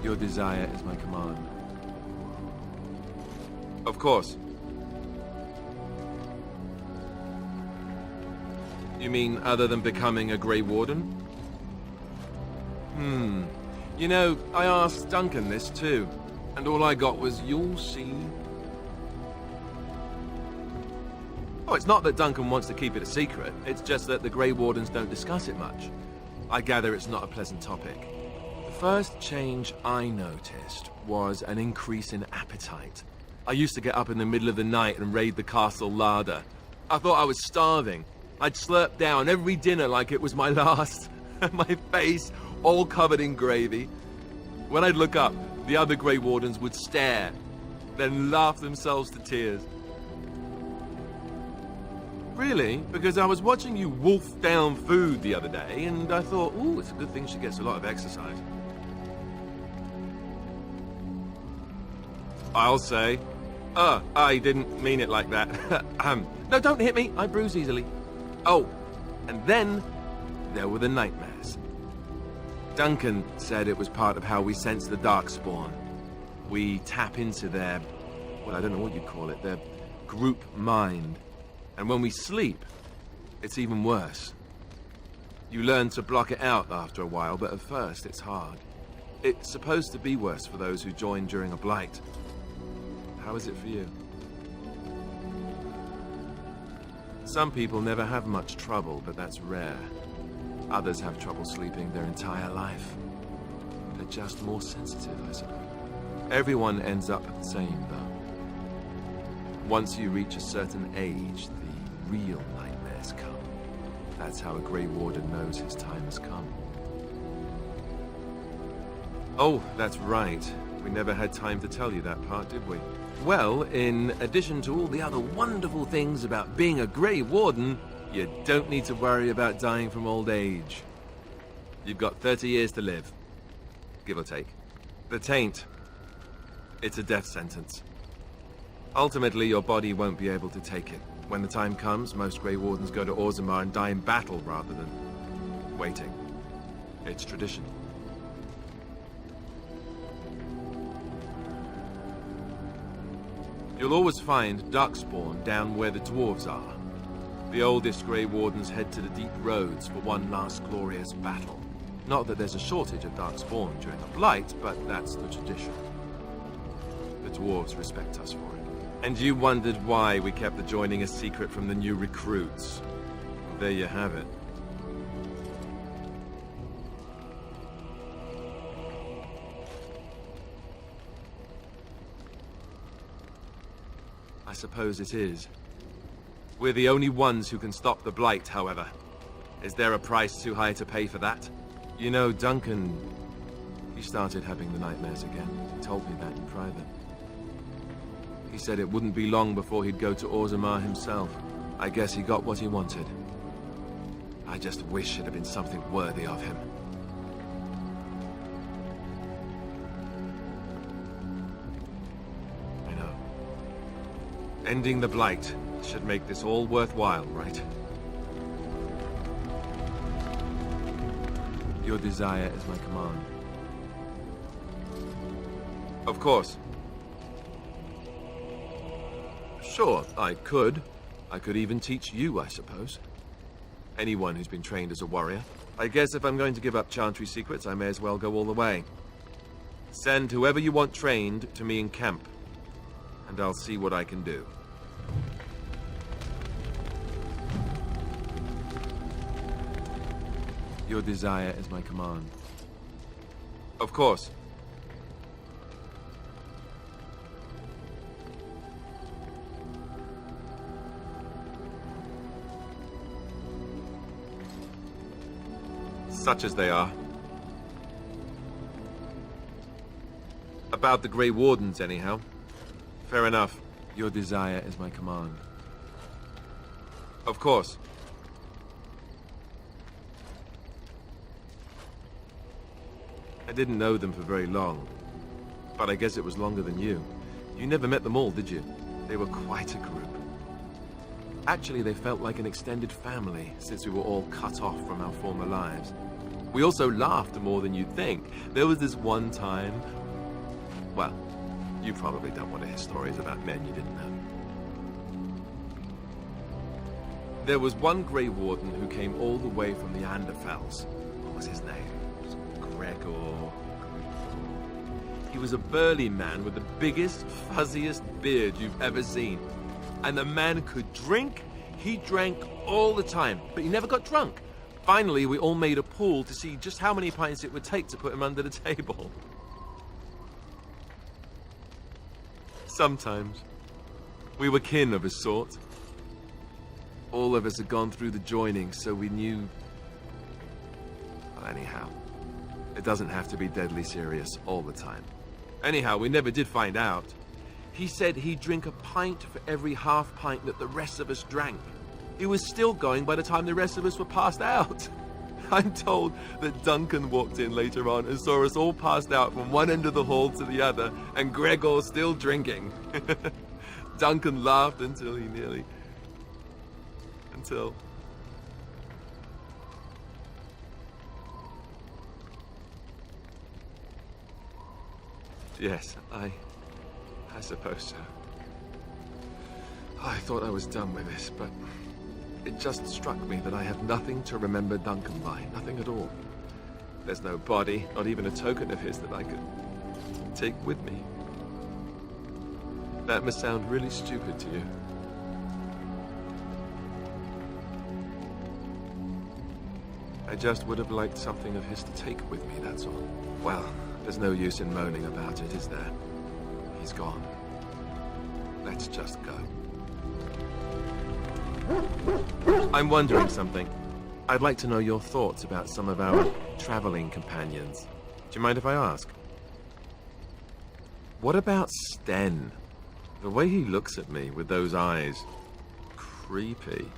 Your desire is my command. Of course. You mean other than becoming a Grey Warden? You know, I asked Duncan this too, and all I got was, "You'll see." Oh, it's not that Duncan wants to keep it a secret, it's just that the Grey Wardens don't discuss it much. I gather it's not a pleasant topic. The first change I noticed was an increase in appetite. I used to get up in the middle of the night and raid the castle larder. I thought I was starving. I'd slurp down every dinner like it was my last. My face all covered in gravy. When I'd look up, the other Grey Wardens would stare, then laugh themselves to tears. Really? Because I was watching you wolf down food the other day, and I thought, ooh, it's a good thing she gets a lot of exercise. I'll say. I didn't mean it like that. No, don't hit me. I bruise easily. Oh, and then there were the nightmares. Duncan said it was part of how we sense the Darkspawn. We tap into their, well, I don't know what you'd call it, their group mind. And when we sleep, it's even worse. You learn to block it out after a while, but at first it's hard. It's supposed to be worse for those who join during a blight. How is it for you? Some people never have much trouble, but that's rare. Others have trouble sleeping their entire life. They're just more sensitive, I suppose. Everyone ends up the same, though. Once you reach a certain age, the real nightmares come. That's how a Grey Warden knows his time has come. Oh, that's right. We never had time to tell you that part, did we? Well, in addition to all the other wonderful things about being a Grey Warden, you don't need to worry about dying from old age. You've got 30 years to live, give or take. The Taint, it's a death sentence. Ultimately, your body won't be able to take it. When the time comes, most Grey Wardens go to Orzammar and die in battle rather than waiting. It's tradition. You'll always find Darkspawn down where the dwarves are. The oldest Grey Wardens head to the deep roads for one last glorious battle. Not that there's a shortage of Darkspawn during a blight, but that's the tradition. The dwarves respect us for it. And you wondered why we kept the joining a secret from the new recruits. There you have it. I suppose it is. We're the only ones who can stop the blight, however. Is there a price too high to pay for that? You know, Duncan, he started having the nightmares again. He told me that in private. He said it wouldn't be long before he'd go to Orzammar himself. I guess he got what he wanted. I just wish it had been something worthy of him. I know. Ending the blight should make this all worthwhile, right? Your desire is my command. Of course. Sure, I could. I could even teach you, I suppose. Anyone who's been trained as a warrior. I guess if I'm going to give up Chantry secrets, I may as well go all the way. Send whoever you want trained to me in camp, and I'll see what I can do. Your desire is my command. Of course. Such as they are. About the Grey Wardens, anyhow. Fair enough. Your desire is my command. Of course. I didn't know them for very long, but I guess it was longer than you. You never met them all, did you? They were quite a group. Actually, they felt like an extended family, since we were all cut off from our former lives. We also laughed more than you'd think. There was this one time... Well, you probably don't want to hear stories about men you didn't know. There was one Grey Warden who came all the way from the Anderfels. What was his name? It was Gregor... He was a burly man with the biggest, fuzziest beard you've ever seen. And the man could drink. He drank all the time, but he never got drunk. Finally, we all made a pool to see just how many pints it would take to put him under the table. Sometimes, we were kin of a sort. All of us had gone through the joining, so we knew... Well, anyhow, it doesn't have to be deadly serious all the time. Anyhow, we never did find out. He said he'd drink a pint for every half pint that the rest of us drank. He was still going by the time the rest of us were passed out. I'm told that Duncan walked in later on and saw us all passed out from one end of the hall to the other, and Gregor still drinking. Duncan laughed until he nearly... Until... Yes, I suppose so. I thought I was done with this, but it just struck me that I have nothing to remember Duncan by. Nothing at all. There's no body, not even a token of his that I could take with me. That must sound really stupid to you. I just would have liked something of his to take with me, that's all. Well, there's no use in moaning about it, is there? He's gone. Let's just go. I'm wondering something. I'd like to know your thoughts about some of our traveling companions. Do you mind if I ask? What about Sten? The way he looks at me with those eyes. Creepy.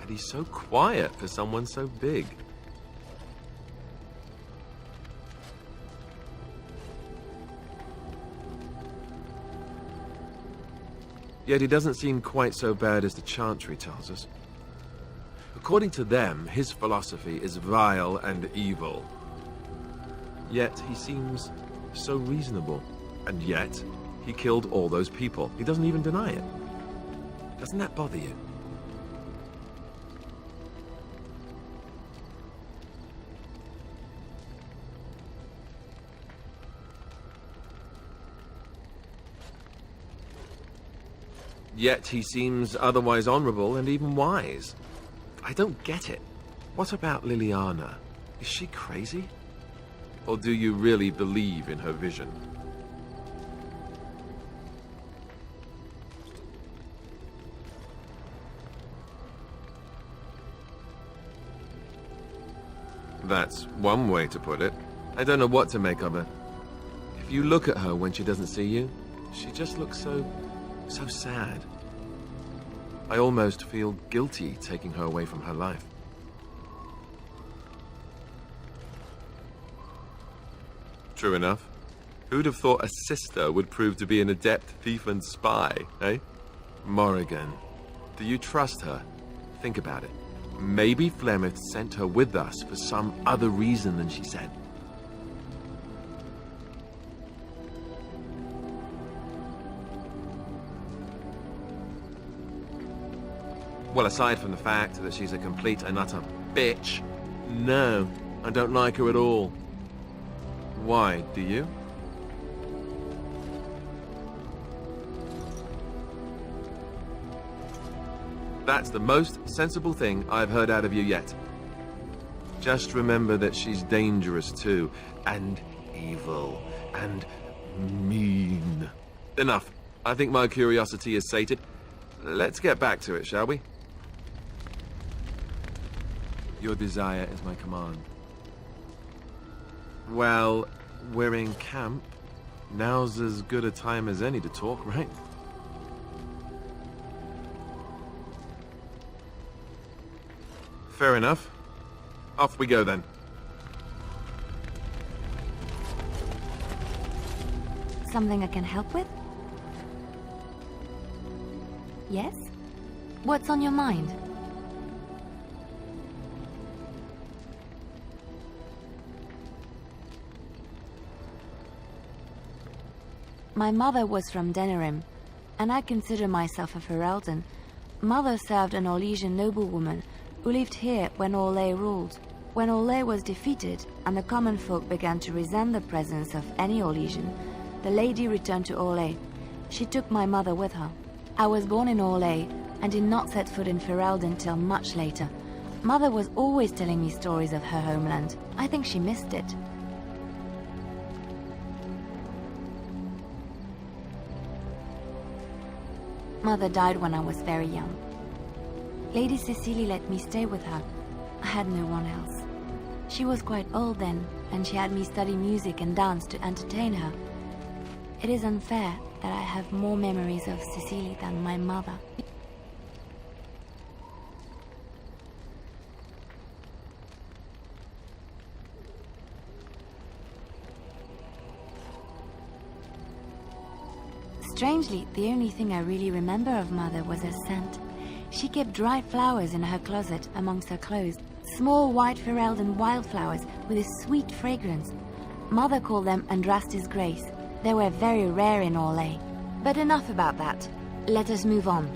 And he's so quiet for someone so big. Yet he doesn't seem quite so bad as the Chantry tells us. According to them, his philosophy is vile and evil. Yet he seems so reasonable. And yet, he killed all those people. He doesn't even deny it. Doesn't that bother you? Yet he seems otherwise honorable and even wise. I don't get it. What about Liliana? Is she crazy? Or do you really believe in her vision? That's one way to put it. I don't know what to make of her. If you look at her when she doesn't see you, she just looks so sad. I almost feel guilty taking her away from her life. True enough. Who'd have thought a sister would prove to be an adept thief and spy, eh? Morrigan, do you trust her? Think about it. Maybe Flemeth sent her with us for some other reason than she said. Well, aside from the fact that she's a complete and utter bitch, no, I don't like her at all. Why, do you? That's the most sensible thing I've heard out of you yet. Just remember that she's dangerous too, and evil, and mean. Enough. I think my curiosity is sated. Let's get back to it, shall we? Your desire is my command. Well, we're in camp. Now's as good a time as any to talk, right? Fair enough. Off we go then. Something I can help with? Yes? What's on your mind? My mother was from Denerim, and I consider myself a Ferelden. Mother served an Orlesian noblewoman who lived here when Orlais ruled. When Orlais was defeated and the common folk began to resent the presence of any Orlesian, the lady returned to Orlais. She took my mother with her. I was born in Orlais and did not set foot in Ferelden till much later. Mother was always telling me stories of her homeland. I think she missed it. Mother died when I was very young. Lady Cecily let me stay with her. I had no one else. She was quite old then, and she had me study music and dance to entertain her. It is unfair that I have more memories of Cecily than my mother. Strangely, the only thing I really remember of Mother was her scent. She kept dry flowers in her closet amongst her clothes, small white Ferelden wildflowers with a sweet fragrance. Mother called them Andrastis Grace. They were very rare in Orlais. But enough about that. Let us move on.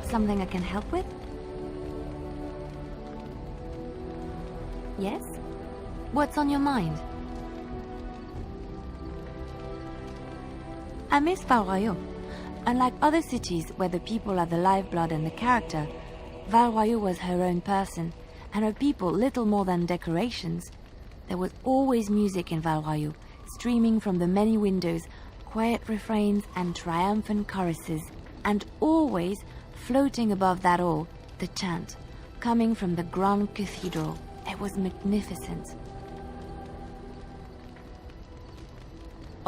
Something I can help with? Yes? What's on your mind? I miss Val Royeaux. Unlike other cities where the people are the lifeblood and the character, Val Royeaux was her own person, and her people little more than decorations. There was always music in Val Royeaux, streaming from the many windows, quiet refrains and triumphant choruses, and always, floating above that all, the chant, coming from the Grand Cathedral. It was magnificent.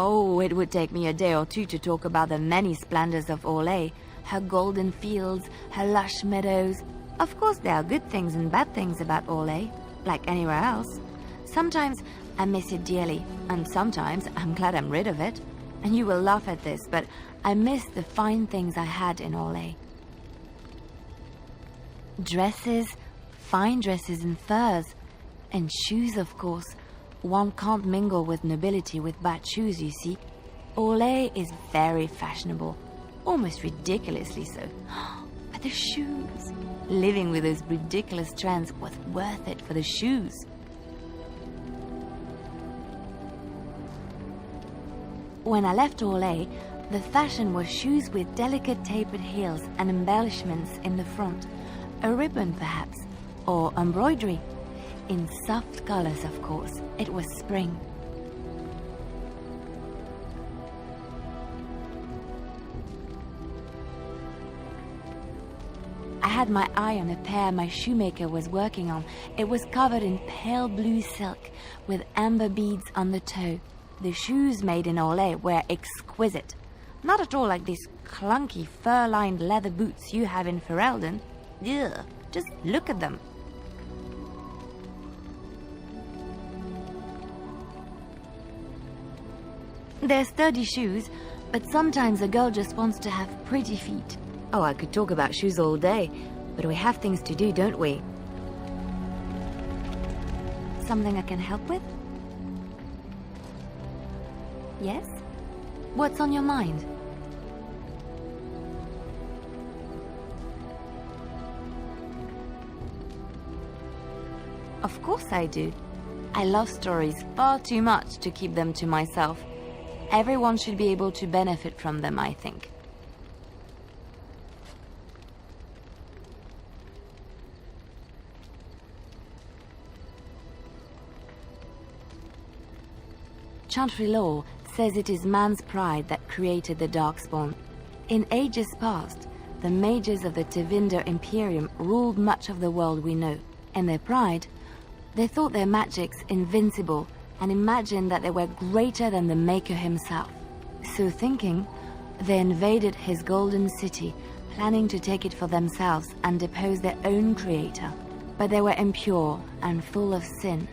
Oh, it would take me a day or two to talk about the many splendors of Orlais, her golden fields, her lush meadows. Of course, there are good things and bad things about Orlais, like anywhere else. Sometimes I miss it dearly, and sometimes I'm glad I'm rid of it. And you will laugh at this, but I miss the fine things I had in Orlais. Dresses, fine dresses and furs, and shoes, of course. One can't mingle with nobility with bad shoes, you see. Orlais is very fashionable, almost ridiculously so. But the shoes! Living with those ridiculous trends was worth it for the shoes. When I left Orlais, the fashion was shoes with delicate tapered heels and embellishments in the front. A ribbon, perhaps, or embroidery. In soft colors, of course. It was spring. I had my eye on a pair my shoemaker was working on. It was covered in pale blue silk with amber beads on the toe. The shoes made in Orlais were exquisite. Not at all like these clunky fur-lined leather boots you have in Ferelden. Ugh, just look at them. They're sturdy shoes, but sometimes a girl just wants to have pretty feet. Oh, I could talk about shoes all day, but we have things to do, don't we? Something I can help with? Yes? What's on your mind? Of course I do. I love stories far too much to keep them to myself. Everyone should be able to benefit from them, I think. Chantry lore says it is man's pride that created the Darkspawn. In ages past, the mages of the Tevinder Imperium ruled much of the world we know. In their pride, they thought their magics invincible and imagined that they were greater than the Maker himself. So thinking, they invaded his golden city, planning to take it for themselves and depose their own creator. But they were impure and full of sin.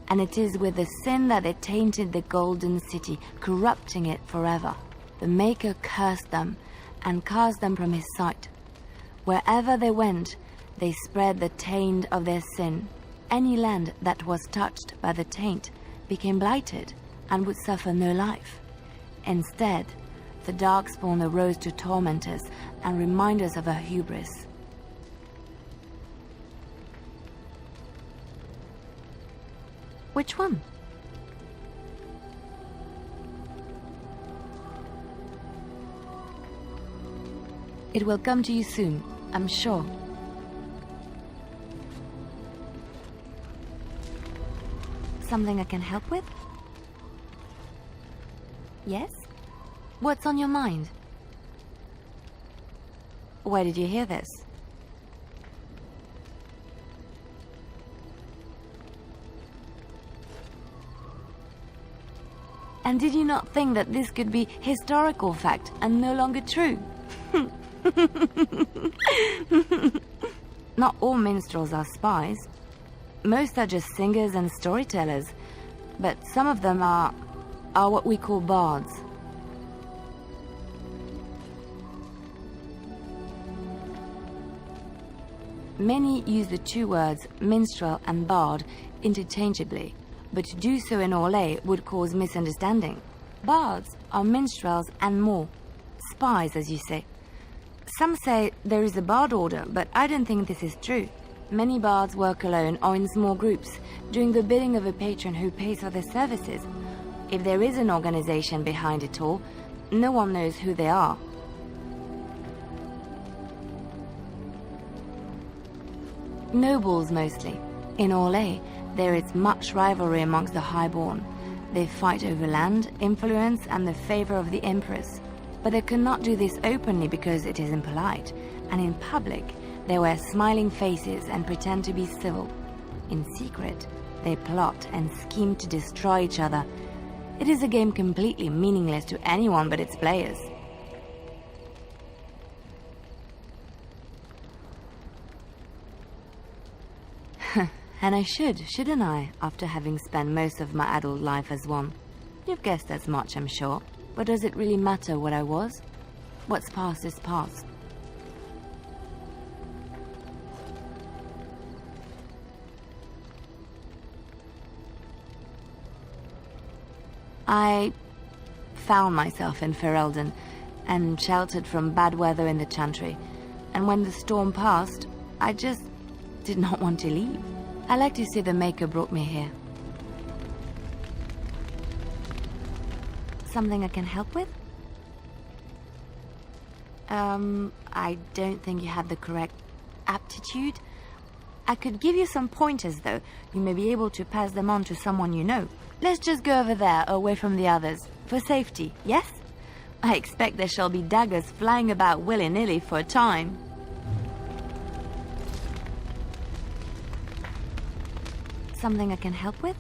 And it is with the sin that they tainted the golden city, corrupting it forever. The Maker cursed them and cast them from his sight. Wherever they went, they spread the taint of their sin. Any land that was touched by the taint became blighted, and would suffer no life. Instead, the Darkspawn arose to torment us and remind us of our hubris. Which one? It will come to you soon, I'm sure. Something I can help with? Yes? What's on your mind? Where did you hear this? And did you not think that this could be historical fact and no longer true? Not all minstrels are spies. Most are just singers and storytellers, but some of them are what we call bards. Many use the two words minstrel and bard interchangeably, but to do so in Orlais would cause misunderstanding. Bards are minstrels and more. Spies, as you say. Some say there is a bard order, but I don't think this is true. Many bards work alone or in small groups, doing the bidding of a patron who pays for their services. If there is an organization behind it all, no one knows who they are. Nobles mostly. In Orlais, there is much rivalry amongst the highborn. They fight over land, influence, and the favor of the empress. But they cannot do this openly because it is impolite, and in public, they wear smiling faces and pretend to be civil. In secret, they plot and scheme to destroy each other. It is a game completely meaningless to anyone but its players. And I shouldn't I, after having spent most of my adult life as one? You've guessed as much, I'm sure. But does it really matter what I was? What's past is past. I found myself in Ferelden and sheltered from bad weather in the Chantry. And when the storm passed, I just did not want to leave. I like to say the Maker brought me here. Something I can help with? I don't think you have the correct aptitude. I could give you some pointers, though. You may be able to pass them on to someone you know. Let's just go over there, away from the others. For safety, yes? I expect there shall be daggers flying about willy-nilly for a time. Something I can help with?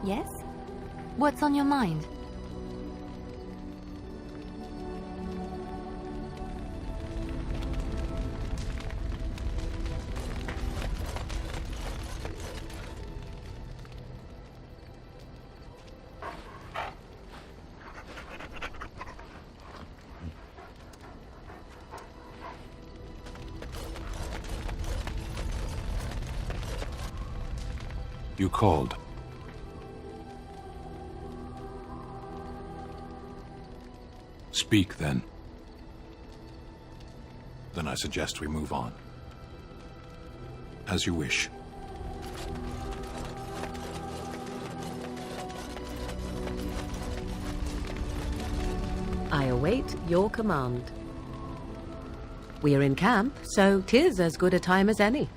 Yes? What's on your mind? You called. Speak, then. Then I suggest we move on. As you wish. I await your command. We are in camp, so 'tis as good a time as any.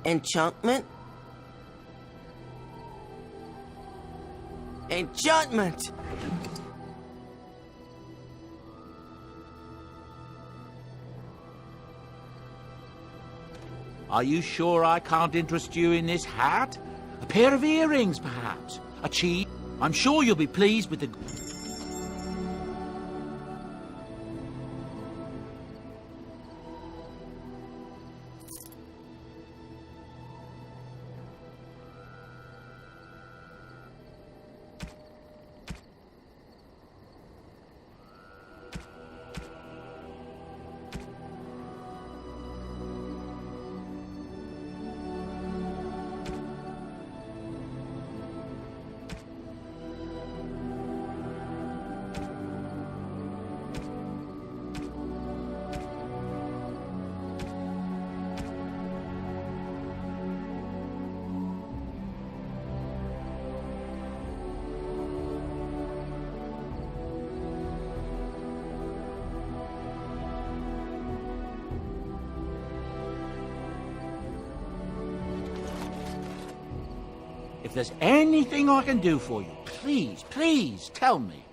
Enchantment? Enchantment! Are you sure I can't interest you in this hat? A pair of earrings, perhaps? A cheese? I'm sure you'll be pleased with the... If there's anything I can do for you, please, please tell me.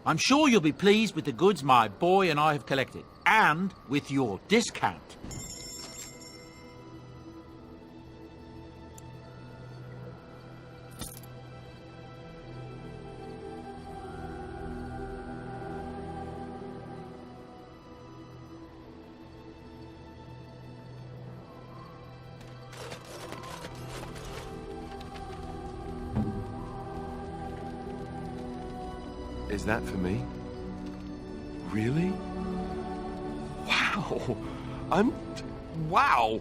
I'm sure you'll be pleased with the goods my boy and I have collected, and with your discount. Is that for me? Really? Wow! Wow!